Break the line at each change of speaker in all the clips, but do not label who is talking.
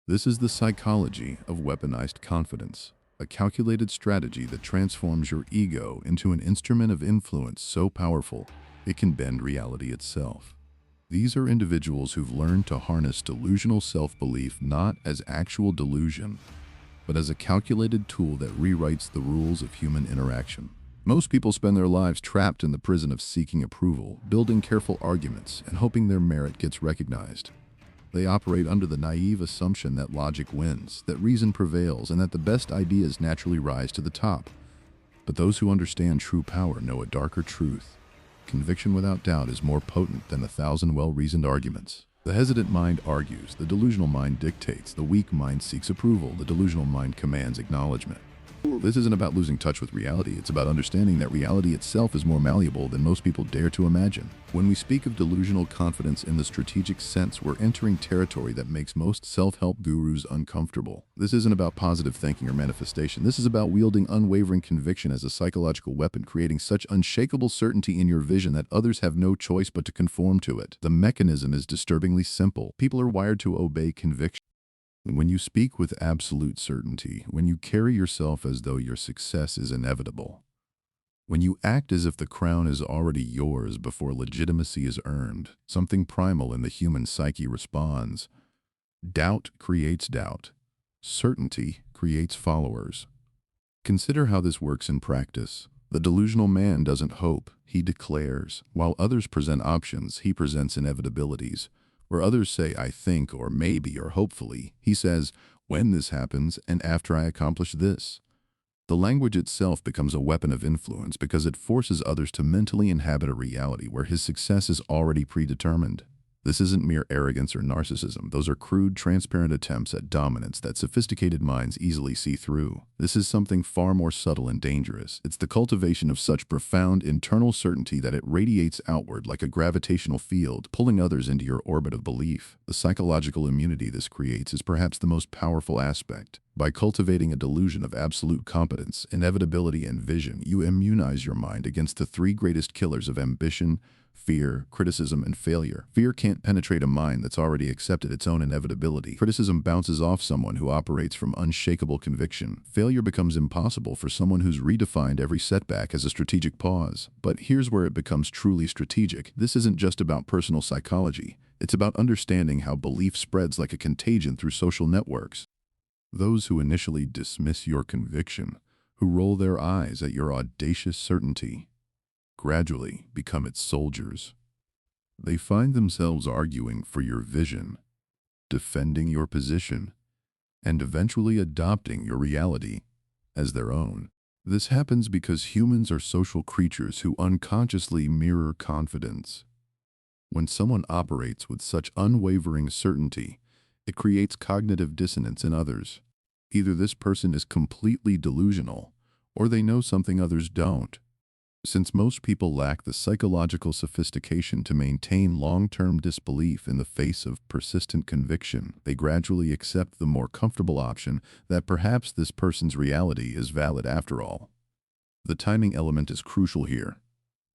This is the psychology of weaponized confidence, a calculated strategy that transforms your ego into an instrument of influence so powerful it can bend reality itself. These are individuals who've learned to harness delusional self-belief not as actual delusion, but as a calculated tool that rewrites the rules of human interaction. Most people spend their lives trapped in the prison of seeking approval, building careful arguments, and hoping their merit gets recognized. They operate under the naive assumption that logic wins, that reason prevails, and that the best ideas naturally rise to the top. But those who understand true power know a darker truth. Conviction without doubt is more potent than 1,000 well-reasoned arguments. The hesitant mind argues, the delusional mind dictates, the weak mind seeks approval, the delusional mind commands acknowledgement. This isn't about losing touch with reality, it's about understanding that reality itself is more malleable than most people dare to imagine. When we speak of delusional confidence in the strategic sense, we're entering territory that makes most self-help gurus uncomfortable. This isn't about positive thinking or manifestation. This is about wielding unwavering conviction as a psychological weapon, creating such unshakable certainty in your vision that others have no choice but to conform to it. The mechanism is disturbingly simple. People are wired to obey conviction. When you speak with absolute certainty, when you carry yourself as though your success is inevitable, when you act as if the crown is already yours before legitimacy is earned, something primal in the human psyche responds. Doubt creates doubt. Certainty creates followers. Consider how this works in practice. The delusional man doesn't hope, he declares. While others present options, he presents inevitabilities. Where others say, I think, or maybe, or hopefully, he says, when this happens and after I accomplish this. The language itself becomes a weapon of influence because it forces others to mentally inhabit a reality where his success is already predetermined. This isn't mere arrogance or narcissism. Those are crude, transparent attempts at dominance that sophisticated minds easily see through. This is something far more subtle and dangerous. It's the cultivation of such profound internal certainty that it radiates outward like a gravitational field, pulling others into your orbit of belief. The psychological immunity this creates is perhaps the most powerful aspect. By cultivating a delusion of absolute competence, inevitability, and vision, you immunize your mind against the three greatest killers of ambition, fear, criticism, and failure. Fear can't penetrate a mind that's already accepted its own inevitability. Criticism bounces off someone who operates from unshakable conviction. Failure becomes impossible for someone who's redefined every setback as a strategic pause. But here's where it becomes truly strategic. This isn't just about personal psychology. It's about understanding how belief spreads like a contagion through social networks. Those who initially dismiss your conviction, who roll their eyes at your audacious certainty, gradually become its soldiers. They find themselves arguing for your vision, defending your position, and eventually adopting your reality as their own. This happens because humans are social creatures who unconsciously mirror confidence. When someone operates with such unwavering certainty, it creates cognitive dissonance in others. Either this person is completely delusional, or they know something others don't. Since most people lack the psychological sophistication to maintain long-term disbelief in the face of persistent conviction, they gradually accept the more comfortable option that perhaps this person's reality is valid after all. The timing element is crucial here.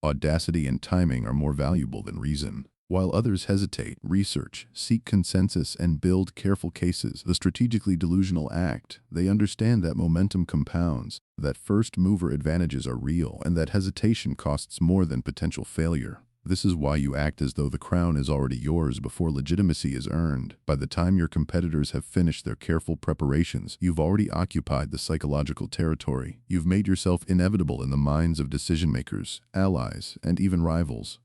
Audacity and timing are more valuable than reason. While others hesitate, research, seek consensus, and build careful cases, the strategically delusional act, they understand that momentum compounds, that first-mover advantages are real, and that hesitation costs more than potential failure. This is why you act as though the crown is already yours before legitimacy is earned. By the time your competitors have finished their careful preparations, you've already occupied the psychological territory. You've made yourself inevitable in the minds of decision-makers, allies, and even rivals.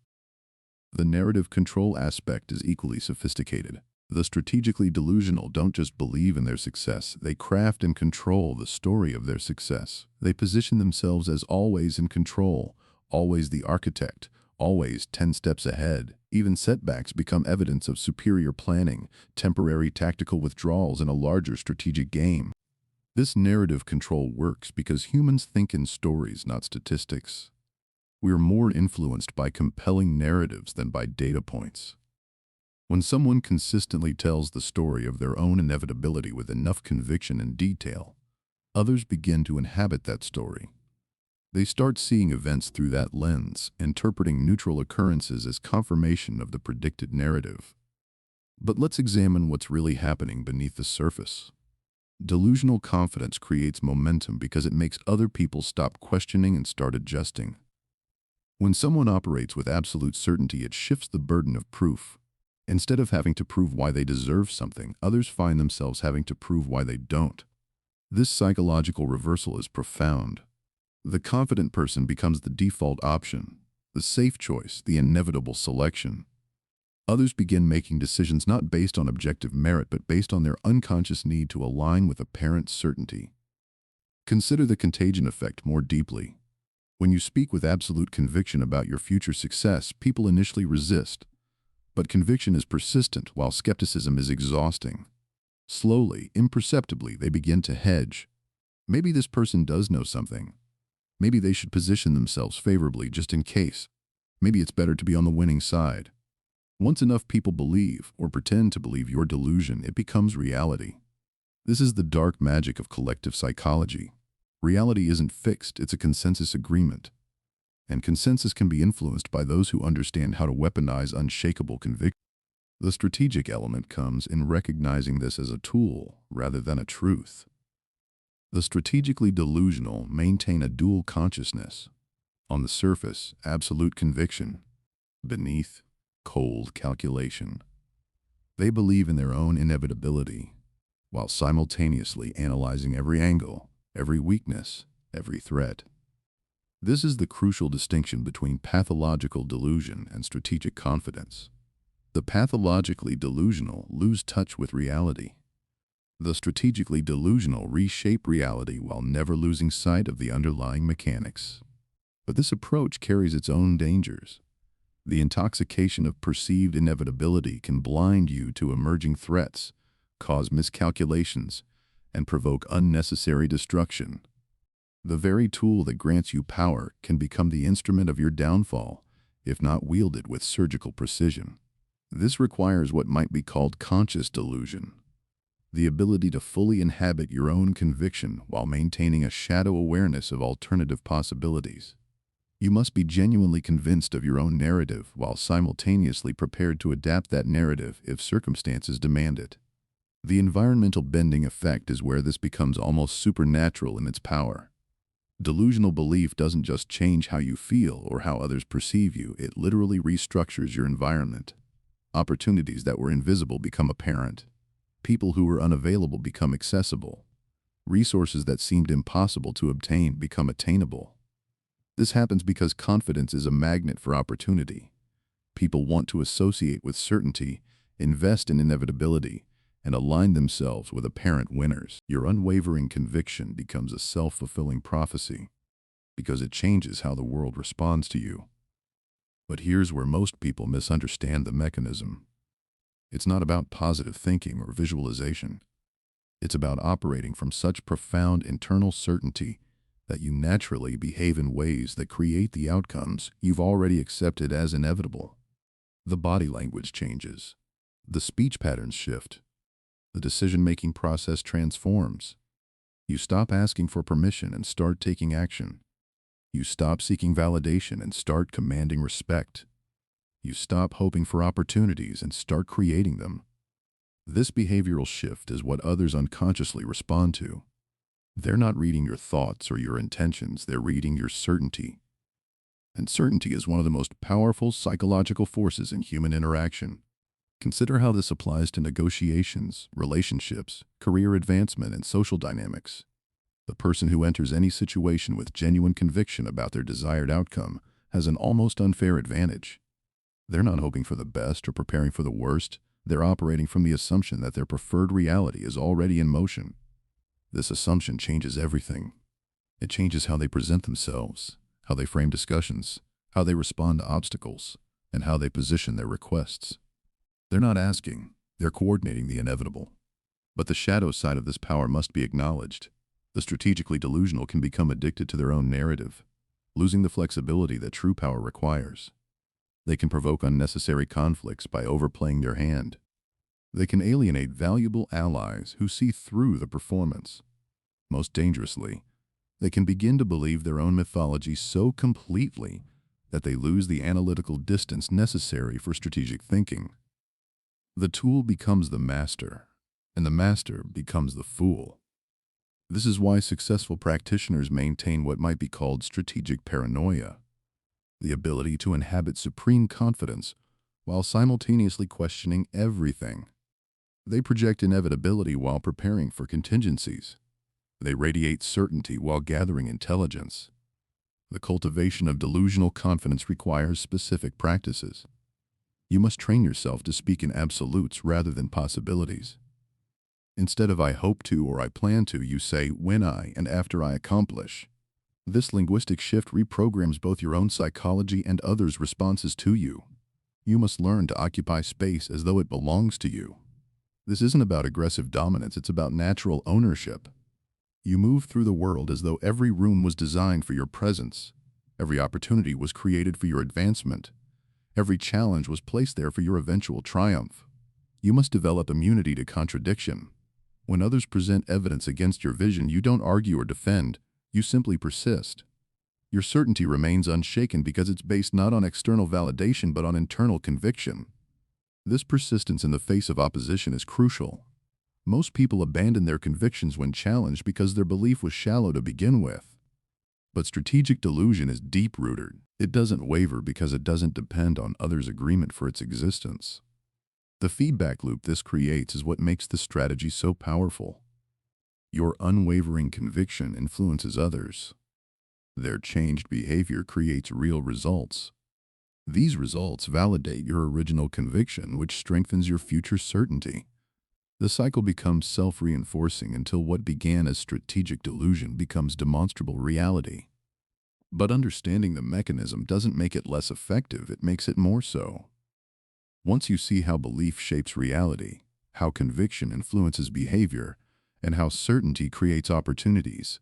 The narrative control aspect is equally sophisticated. The strategically delusional don't just believe in their success, they craft and control the story of their success. They position themselves as always in control, always the architect, always 10 steps ahead. Even setbacks become evidence of superior planning, temporary tactical withdrawals in a larger strategic game. This narrative control works because humans think in stories, not statistics. We are more influenced by compelling narratives than by data points. When someone consistently tells the story of their own inevitability with enough conviction and detail, others begin to inhabit that story. They start seeing events through that lens, interpreting neutral occurrences as confirmation of the predicted narrative. But let's examine what's really happening beneath the surface. Delusional confidence creates momentum because it makes other people stop questioning and start adjusting. When someone operates with absolute certainty, it shifts the burden of proof. Instead of having to prove why they deserve something, others find themselves having to prove why they don't. This psychological reversal is profound. The confident person becomes the default option, the safe choice, the inevitable selection. Others begin making decisions not based on objective merit, but based on their unconscious need to align with apparent certainty. Consider the contagion effect more deeply. When you speak with absolute conviction about your future success, people initially resist. But conviction is persistent, while skepticism is exhausting. Slowly, imperceptibly, they begin to hedge. Maybe this person does know something. Maybe they should position themselves favorably just in case. Maybe it's better to be on the winning side. Once enough people believe or pretend to believe your delusion, it becomes reality. This is the dark magic of collective psychology. Reality isn't fixed, it's a consensus agreement. And consensus can be influenced by those who understand how to weaponize unshakable conviction. The strategic element comes in recognizing this as a tool rather than a truth. The strategically delusional maintain a dual consciousness. On the surface, absolute conviction. Beneath, cold calculation. They believe in their own inevitability, while simultaneously analyzing every angle, every weakness, every threat. This is the crucial distinction between pathological delusion and strategic confidence. The pathologically delusional lose touch with reality. The strategically delusional reshape reality while never losing sight of the underlying mechanics. But this approach carries its own dangers. The intoxication of perceived inevitability can blind you to emerging threats, cause miscalculations, and provoke unnecessary destruction. The very tool that grants you power can become the instrument of your downfall, if not wielded with surgical precision. This requires what might be called conscious delusion, the ability to fully inhabit your own conviction while maintaining a shadow awareness of alternative possibilities. You must be genuinely convinced of your own narrative while simultaneously prepared to adapt that narrative if circumstances demand it. The environmental bending effect is where this becomes almost supernatural in its power. Delusional belief doesn't just change how you feel or how others perceive you, it literally restructures your environment. Opportunities that were invisible become apparent. People who were unavailable become accessible. Resources that seemed impossible to obtain become attainable. This happens because confidence is a magnet for opportunity. People want to associate with certainty, invest in inevitability, and align themselves with apparent winners. Your unwavering conviction becomes a self-fulfilling prophecy because it changes how the world responds to you. But here's where most people misunderstand the mechanism. It's not about positive thinking or visualization. It's about operating from such profound internal certainty that you naturally behave in ways that create the outcomes you've already accepted as inevitable. The body language changes. The speech patterns shift. The decision-making process transforms. You stop asking for permission and start taking action. You stop seeking validation and start commanding respect. You stop hoping for opportunities and start creating them. This behavioral shift is what others unconsciously respond to. They're not reading your thoughts or your intentions, they're reading your certainty. And certainty is one of the most powerful psychological forces in human interaction. Consider how this applies to negotiations, relationships, career advancement, and social dynamics. The person who enters any situation with genuine conviction about their desired outcome has an almost unfair advantage. They're not hoping for the best or preparing for the worst. They're operating from the assumption that their preferred reality is already in motion. This assumption changes everything. It changes how they present themselves, how they frame discussions, how they respond to obstacles, and how they position their requests. They're not asking, they're coordinating the inevitable. But the shadow side of this power must be acknowledged. The strategically delusional can become addicted to their own narrative, losing the flexibility that true power requires. They can provoke unnecessary conflicts by overplaying their hand. They can alienate valuable allies who see through the performance. Most dangerously, they can begin to believe their own mythology so completely that they lose the analytical distance necessary for strategic thinking. The tool becomes the master, and the master becomes the fool. This is why successful practitioners maintain what might be called strategic paranoia, the ability to inhabit supreme confidence while simultaneously questioning everything. They project inevitability while preparing for contingencies. They radiate certainty while gathering intelligence. The cultivation of delusional confidence requires specific practices. You must train yourself to speak in absolutes rather than possibilities. Instead of "I hope to" or "I plan to," you say "when I" and "after I accomplish." This linguistic shift reprograms both your own psychology and others' responses to you. You must learn to occupy space as though it belongs to you. This isn't about aggressive dominance, it's about natural ownership. You move through the world as though every room was designed for your presence. Every opportunity was created for your advancement. Every challenge was placed there for your eventual triumph. You must develop immunity to contradiction. When others present evidence against your vision, you don't argue or defend, you simply persist. Your certainty remains unshaken because it's based not on external validation but on internal conviction. This persistence in the face of opposition is crucial. Most people abandon their convictions when challenged because their belief was shallow to begin with. But strategic delusion is deep-rooted. It doesn't waver because it doesn't depend on others' agreement for its existence. The feedback loop this creates is what makes this strategy so powerful. Your unwavering conviction influences others. Their changed behavior creates real results. These results validate your original conviction, which strengthens your future certainty. The cycle becomes self-reinforcing until what began as strategic delusion becomes demonstrable reality. But understanding the mechanism doesn't make it less effective, it makes it more so. Once you see how belief shapes reality, how conviction influences behavior, and how certainty creates opportunities,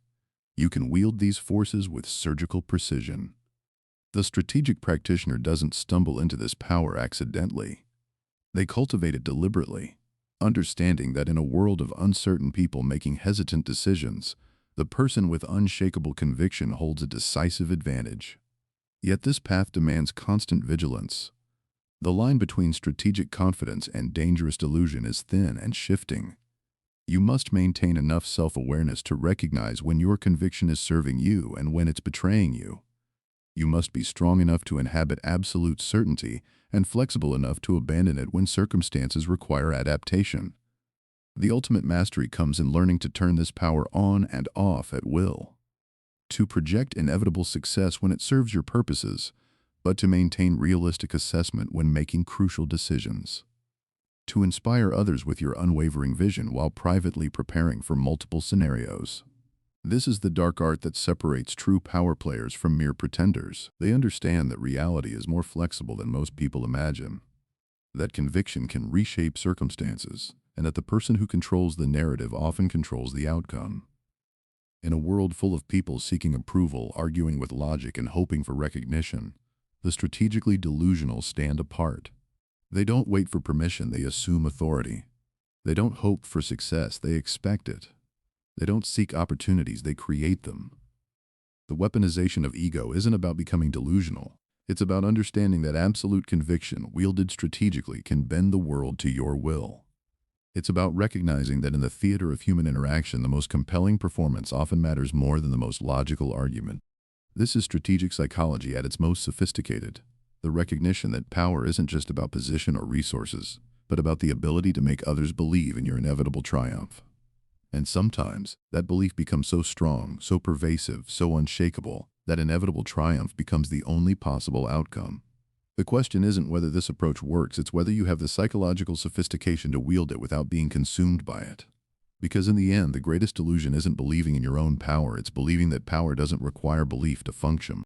you can wield these forces with surgical precision. The strategic practitioner doesn't stumble into this power accidentally. They cultivate it deliberately, understanding that in a world of uncertain people making hesitant decisions, the person with unshakable conviction holds a decisive advantage. Yet this path demands constant vigilance. The line between strategic confidence and dangerous delusion is thin and shifting. You must maintain enough self-awareness to recognize when your conviction is serving you and when it's betraying you. You must be strong enough to inhabit absolute certainty and flexible enough to abandon it when circumstances require adaptation. The ultimate mastery comes in learning to turn this power on and off at will. To project inevitable success when it serves your purposes, but to maintain realistic assessment when making crucial decisions. To inspire others with your unwavering vision while privately preparing for multiple scenarios. This is the dark art that separates true power players from mere pretenders. They understand that reality is more flexible than most people imagine, that conviction can reshape circumstances, and that the person who controls the narrative often controls the outcome. In a world full of people seeking approval, arguing with logic, and hoping for recognition, the strategically delusional stand apart. They don't wait for permission, they assume authority. They don't hope for success, they expect it. They don't seek opportunities, they create them. The weaponization of ego isn't about becoming delusional. It's about understanding that absolute conviction, wielded strategically, can bend the world to your will. It's about recognizing that in the theater of human interaction, the most compelling performance often matters more than the most logical argument. This is strategic psychology at its most sophisticated. The recognition that power isn't just about position or resources, but about the ability to make others believe in your inevitable triumph. And sometimes, that belief becomes so strong, so pervasive, so unshakable, that inevitable triumph becomes the only possible outcome. The question isn't whether this approach works, it's whether you have the psychological sophistication to wield it without being consumed by it. Because in the end, the greatest delusion isn't believing in your own power, it's believing that power doesn't require belief to function.